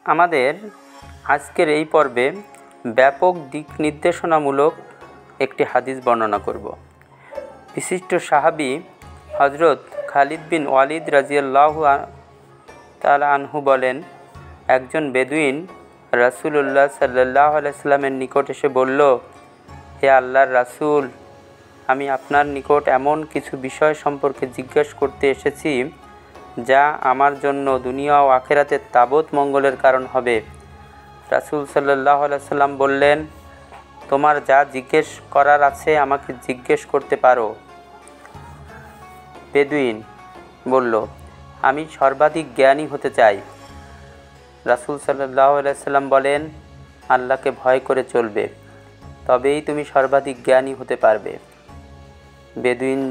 আমাদের আজকের এই পর্বে ব্যাপক দিক নির্দেশনামূলক একটি হাদিস বর্ণনা করব। বিশিষ্ট সাহাবী হযরত খালিদ বিন ওয়ালিদ রাদিয়াল্লাহু তাআলা আনহু বলেন, একজন বেদুইন রাসূলুল্লাহ সাল্লাল্লাহু আলাইহি ওয়াসাল্লামের নিকট এসে বলল, হে আল্লাহর রাসূল, আমি আপনার নিকট এমন কিছু বিষয় সম্পর্কে জিজ্ঞাসা করতে এসেছি যা আমার জন্য দুনিয়া ও আখিরাতের তাবৎ মঙ্গলের কারণ হবে। রাসূল সাল্লাল্লাহু আলাইহি ওয়াসাল্লাম বললেন, তোমার যা জিজ্ঞেস করার আছে আমাকে জিজ্ঞেস করতে পারো। বেদুইন বলল, আমি সর্বাধিক জ্ঞানী হতে চাই। রাসূল সাল্লাল্লাহু আলাইহি ওয়াসাল্লাম বলেন, আল্লাহকে ভয় করে চলবে, তবেই তুমি সর্বাধিক জ্ঞানী হতে পারবে। বেদুইন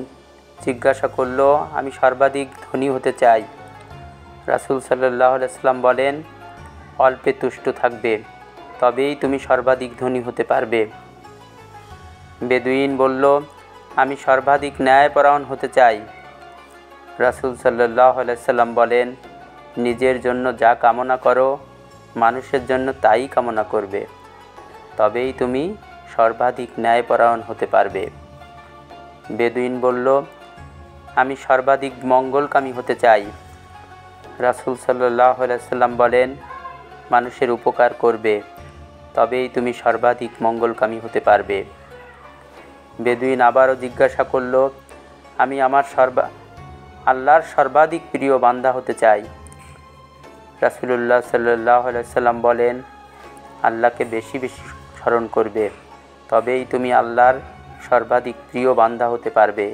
জিজ্ঞাসা করল, আমি সর্বাধিক ধনী হতে চাই। রাসূল সাল্লাল্লাহু আলাইহি ওয়াসাল্লাম বলেন, অল্পে তুষ্ট থাকবে, তবেই তুমি সর্বাধিক ধনী হতে পারবে। বেদুইন বলল, আমি সর্বাধিক ন্যায়পরায়ণ হতে চাই। রাসূল সাল্লাল্লাহু আলাইহি ওয়াসাল্লাম বলেন, নিজের জন্য যা কামনা করো মানুষের জন্য তাই কামনা করবে, তবেই তুমি সর্বাধিক ন্যায়পরায়ণ হতে পারবে। বেদুইন বলল, আমি সর্বাধিক মঙ্গলকামী হতে চাই। রাসূল সাল্লাল্লাহু আলাইহি ওয়াসাল্লাম বলেন, মানুষের উপকার করবে, তবেই তুমি সর্বাধিক মঙ্গলকামী হতে পারবে। বেদুইন আবারও জিজ্ঞাসা করল, আমি আল্লাহর সর্বাধিক প্রিয় বান্দা হতে চাই। রাসূলুল্লাহ সাল্লাল্লাহু আলাইহি ওয়াসাল্লাম বলেন, আল্লাহকে বেশি বেশি স্মরণ করবে, তবেই তুমি আল্লাহর সর্বাধিক প্রিয় বান্দা হতে পারবে।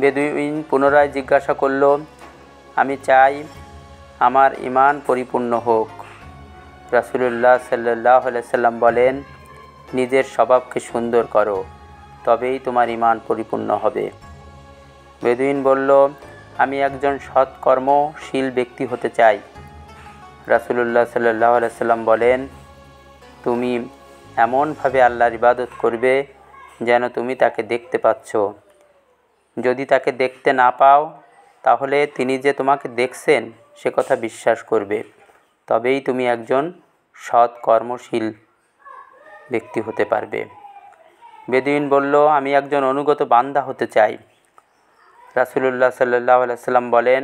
বেদুইন পুনরায় জিজ্ঞাসা করল, আমি চাই আমার ঈমান পরিপূর্ণ হোক। রাসূলুল্লাহ সাল্লাল্লাহু আলাইহি ওয়াসাল্লাম বলেন, নিজের স্বভাবকে সুন্দর করো, তবেই তোমার ঈমান পরিপূর্ণ হবে। বেদুইন বলল, আমি একজন সৎকর্মশীল ব্যক্তি হতে চাই। রাসূলুল্লাহ সাল্লাল্লাহু আলাইহি ওয়াসাল্লাম বলেন, তুমি এমনভাবে আল্লাহর ইবাদত করবে যেন তুমি তাকে দেখতে পাচ্ছ। যদি তাকে দেখতে না পাও, তাহলে তিনি যে তোমাকে দেখছেন সে কথা বিশ্বাস করবে, তবেই তুমি একজন সৎ কর্মশীল ব্যক্তি হতে পারবে। বেদুইন বলল, আমি একজন অনুগত বান্দা হতে চাই। রাসূলুল্লাহ সাল্লাল্লাহু আলাইহি ওয়াসাল্লাম বলেন,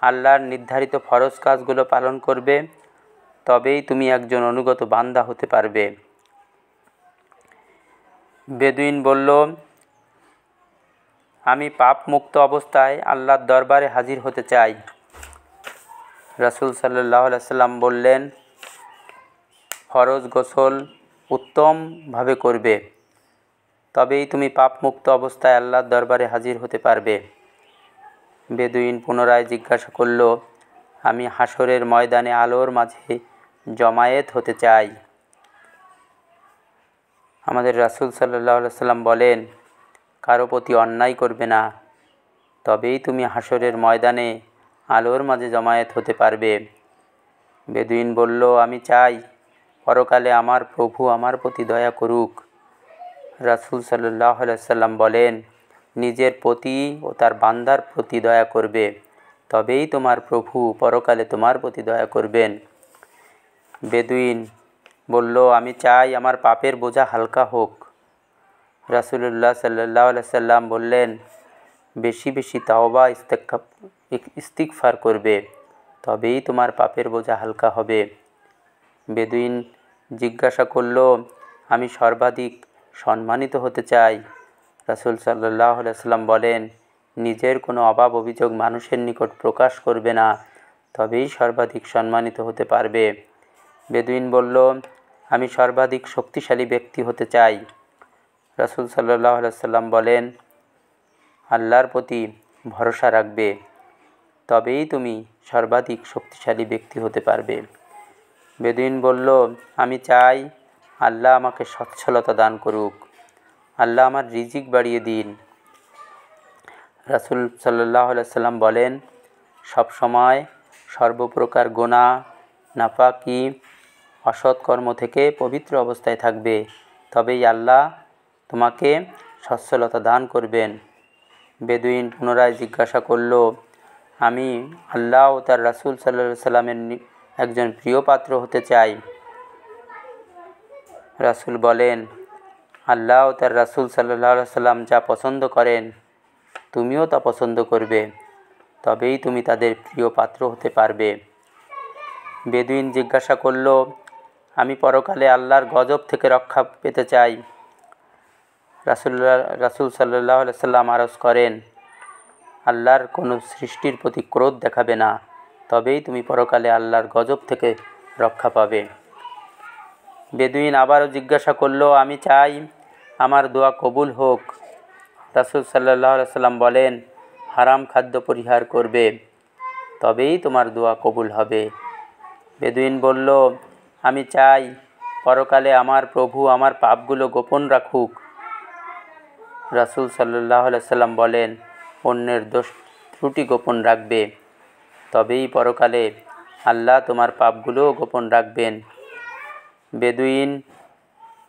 আল্লাহর নির্ধারিত ফরজ কাজগুলো পালন করবে, তবেই তুমি একজন অনুগত বান্দা হতে পারবে। বেদুইন বলল, আমি পাপ মুক্ত অবস্থায় আল্লাহর দরবারে হাজির হতে চাই। রাসূল সাল্লাল্লাহু আলাইহি ওয়াসাল্লাম বললেন, ফরজ গোসল উত্তমভাবে করবে, তবেই তুমি পাপ মুক্ত অবস্থায় আল্লাহর দরবারে হাজির হতে পারবে। বেদুইন পুনরায় জিজ্ঞাসা করল, আমি হাসরের ময়দানে আলোর মাঝে জমায়েত হতে চাই। আমাদের রাসূল সাল্লাল্লাহু আলাইহি ওয়াসাল্লাম বলেন, কারো প্রতি অন্যায় করবে না, তবেই তুমি হাসরের ময়দানে আলোর মাঝে জমায়েত হতে পারবে। বেদুইন বলল, আমি চাই পরকালে আমার প্রভু আমার প্রতি দয়া করুক। রাসূল সাল্লাল্লাহু আলাইহি ওয়াসাল্লাম বলেন, নিজের প্রতি ও তার বান্দার প্রতি দয়া করবে, তবেই তোমার প্রভু পরকালে তোমার প্রতি দয়া করবেন। বেদুইন বলল, আমি চাই আমার পাপের বোঝা হালকা হোক। রাসূলুল্লাহ সাল্লাল্লাহু আলাইহি ওয়াসাল্লাম বললেন, বেশি বেশি তাওবা ইস্তিগফার করবে, তবেই তোমার পাপের বোঝা হালকা হবে। বেদুইন জিজ্ঞাসা করল, আমি সর্বাধিক সম্মানিত হতে চাই। রাসূল সাল্লাল্লাহু আলাইহি ওয়াসাল্লাম বলেন, নিজের কোনো অভাব অভিযোগ মানুষের নিকট প্রকাশ করবে না, তবেই সর্বাধিক সম্মানিত হতে পারবে। বেদুইন বলল, আমি সর্বাধিক শক্তিশালী ব্যক্তি হতে চাই। রাসূল সাল্লাল্লাহু আলাইহি ওয়াসাল্লাম বলেন, আল্লাহর প্রতি ভরসা রাখবে, তবেই তুমি সর্বাধিক শক্তিশালী ব্যক্তি হতে পারবে। বেদুইন বলল, আমি চাই আল্লাহ আমাকে সচ্ছলতা দান করুক, আল্লাহ আমার রিজিক বাড়িয়ে দিন। রাসূল সাল্লাল্লাহু আলাইহি ওয়াসাল্লাম বলেন, সবসময় সর্বপ্রকার গুনাহ, নাপাকি, অসৎকর্ম থেকে পবিত্র অবস্থায় থাকবে, তবেই আল্লাহ তোমাকে সচ্ছলতা দান করবেন। বেদুইন পুনরায় জিজ্ঞাসা করল, আমি আল্লাহ ও তার রাসূল সাল্লাল্লাহু আলাইহি সাল্লামের একজন প্রিয় পাত্র হতে চাই। রাসূল বলেন, আল্লাহ ও তার রাসূল সাল্লাল্লাহু আলাইহি সাল্লাম যা পছন্দ করেন তুমিও তা পছন্দ করবে, তবেই তুমি তাদের প্রিয় পাত্র হতে পারবে। বেদুইন জিজ্ঞাসা করল, আমি পরকালে আল্লাহর গজব থেকে রক্ষা পেতে চাই। রাসূল সাল্লাল্লাহু আলাইহি সাল্লাম আরজ করেন, আল্লাহর কোনো সৃষ্টির প্রতি ক্রোধ দেখাবে না, তবেই তুমি পরকালে আল্লাহর গজব থেকে রক্ষা পাবে। বেদুইন আবারও জিজ্ঞাসা করল, আমি চাই আমার দোয়া কবুল হোক। রাসূল সাল্লাল্লাহু আলাইহি সাল্লাম বলেন, হারাম খাদ্য পরিহার করবে, তবেই তোমার দোয়া কবুল হবে। বেদুইন বলল, আমি চাই পরকালে আমার প্রভু আমার পাপগুলো গোপন রাখুক। রাসূল সাল্লাল্লাহু আলাইহি সাল্লাম বলেন, অন্যের দোষ ত্রুটি গোপন রাখবে, তবেই পরকালে আল্লাহ তোমার পাপগুলোও গোপন রাখবেন। বেদুইন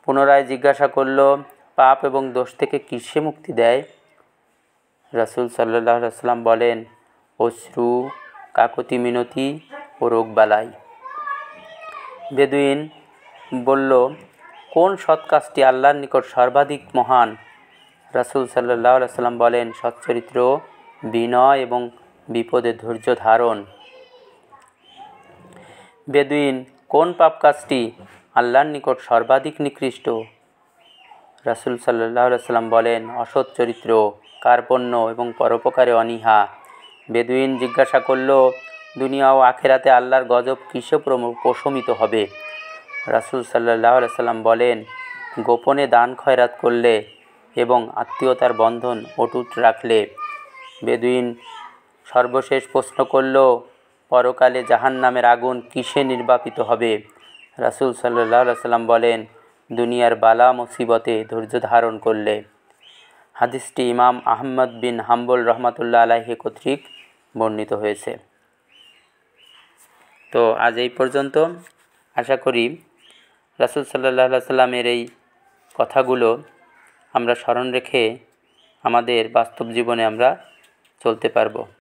পুনরায় জিজ্ঞাসা করল, পাপ এবং দোষ থেকে কিসে মুক্তি দেয়? রাসূল সাল্লাল্লাহু আলাইহি সাল্লাম বলেন, অশ্রু, কাকুতি মিনতি ও রোগবালাই। বেদুইন বলল, কোন সৎ কাজটি আল্লাহর নিকট সর্বাধিক মহান? রাসূল সাল্লাল্লাহু আলাইহি সাল্লাম বলেন, সচ্চরিত্র, বিনয় এবং বিপদে ধৈর্য ধারণ। বেদুইন, কোন পাপ কাজটি আল্লাহর নিকট সর্বাধিক নিকৃষ্ট? রাসূল সাল্লাল্লাহু আলাইহি সাল্লাম বলেন, অসৎ চরিত্র, কার্পণ্য এবং পরোপকারে অনীহা। বেদুইন জিজ্ঞাসা করল, দুনিয়া ও আখিরাতে আল্লাহর গজব কিসে প্রশমিত হবে? রাসূল সাল্লাল্লাহু আলাইহি সাল্লাম বলেন, গোপনে দান খয়রাত করলে এবং আত্মীয়তার বন্ধন অটুট রাখলে। বেদুইন সর্বশেষ প্রশ্ন করল, পরকালে জাহান্নামের আগুন কিসে নির্বাপিত হবে? রাসূল সাল্লাল্লাহু আলাইহি সাল্লাম বলেন, দুনিয়ার বালা মুসিবতে ধৈর্য ধারণ করলে। হাদিসটি ইমাম আহমদ বিন হাম্বল রহমাতুল্লাহ আলাইহি কর্তৃক বর্ণিত হয়েছে। তো আজ এই পর্যন্ত। আশা করি রাসূল সাল্লাল্লাহু আলাইহি সাল্লামের এই কথাগুলো আমরা স্মরণ রেখে আমাদের বাস্তব জীবনে আমরা চলতে পারবো।